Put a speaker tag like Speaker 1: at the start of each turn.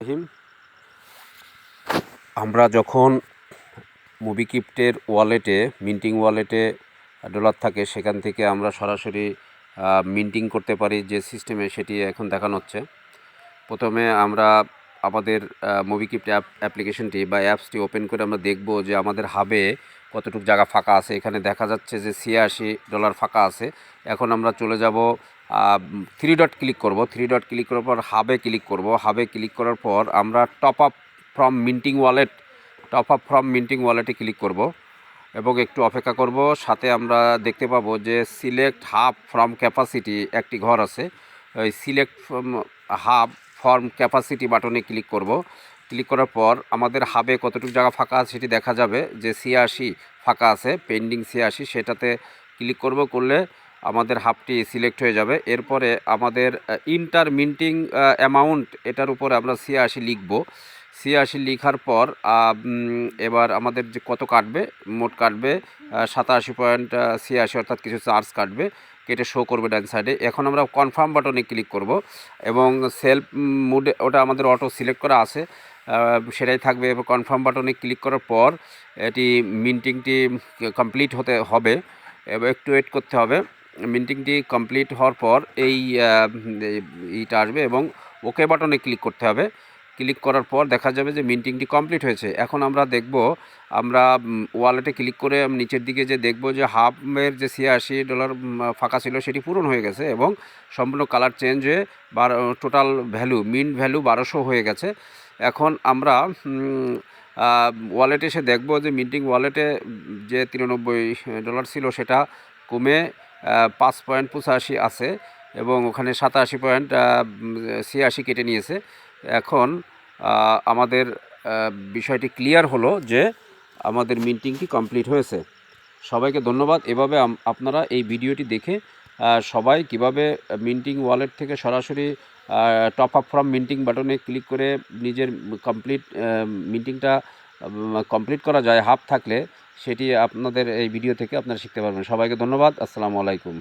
Speaker 1: রহিম। আমরা যখন মোবিক্বিপ্টের ওয়ালেটে মিন্টিং ওয়ালেটে ডলার থাকে সেখান থেকে আমরা সরাসরি মিন্টিং করতে পারি যে সিস্টেমে, সেটি এখন দেখানো হচ্ছে। প্রথমে আমরা আমাদের মোবিক্বিপ্ট অ্যাপ্লিকেশনটি বা অ্যাপসটি ওপেন করে আমরা দেখব যে আমাদের হাবে কতটুকু জায়গা ফাঁকা আছে। এখানে দেখা যাচ্ছে যে $86 ফাঁকা আছে। এখন আমরা চলে যাব, থ্রি ডট ক্লিক করব। থ্রি ডট ক্লিক করার পর হাবে ক্লিক করব। হাবে ক্লিক করার পর আমরা টপ আপ ফ্রম মিন্টিং ওয়ালেটে ক্লিক করব এবং একটু অপেক্ষা করব। সাথে আমরা দেখতে পাবো যে সিলেক্ট হাব ফ্রম ক্যাপাসিটি একটি ঘর আছে। ওই সিলেক্ট হাব ফর্ম ক্যাপাসিটি বাটনে ক্লিক করব। ক্লিক করার পর আমাদের হাবে কতটুকু জায়গা ফাঁকা আছে সেটি দেখা যাবে যে 86 ফাঁকা আছে, পেন্ডিং 86, সেটাতে ক্লিক করলে আমাদের হাবটি সিলেক্ট হয়ে যাবে। এরপরে আমাদের ইন্টার মিন্টিং অ্যামাউন্ট, এটার উপরে আমরা 86 লিখব। 86 লেখার পর এবার আমাদের যে কত কাটবে, মোট কাটবে 87.86, অর্থাৎ কিছু চার্জ কাটবে, কেটে শো করবে ডান সাইডে। এখন আমরা কনফার্ম বাটনে ক্লিক করব এবং সেলফ মুডে, ওটা আমাদের অটো সিলেক্ট করা আছে, সেটাই থাকবে। এবং কনফার্ম বাটনে ক্লিক করার পর এটি মিন্টিংটি কমপ্লিট হতে হবে এবং একটু ওয়েট করতে হবে। মিন্টিংটি কমপ্লিট হওয়ার পর এইটা আসবে এবং ওকে বাটনে ক্লিক করতে হবে। ক্লিক করার পর দেখা যাবে যে মিন্টিংটি কমপ্লিট হয়েছে। এখন আমরা দেখব, আমরা ওয়ালেটে ক্লিক করে নিচের দিকে যে দেখব যে হাবের যে $86 ফাঁকা ছিল সেটি পূরণ হয়ে গেছে এবং সম্পূর্ণ কালার চেঞ্জ হয়ে টোটাল ভ্যালু, মিন্ট ভ্যালু 1200 হয়ে গেছে। এখন আমরা ওয়ালেটে এসে দেখব যে মিন্টিং ওয়ালেটে যে $93 ছিল সেটা কমে 5.85 আছে এবং ওখানে 87.86 কেটে নিয়েছে। এখন আমাদের বিষয়টি ক্লিয়ার হলো যে আমাদের মিন্টিংটি কমপ্লিট হয়েছে। সবাইকে ধন্যবাদ। এভাবে আপনারা এই ভিডিওটি দেখে সবাই কিভাবে মিন্টিং ওয়ালেট থেকে সরাসরি টপ আপ ফ্রম মিন্টিং বাটনে ক্লিক করে নিজের মিন্টিংটা কমপ্লিট করা যায় হাব থাকলে, সেটি আপনাদের এই ভিডিও থেকে আপনারা শিখতে পারবেন। সবাইকে ধন্যবাদ। আসসালামু আলাইকুম।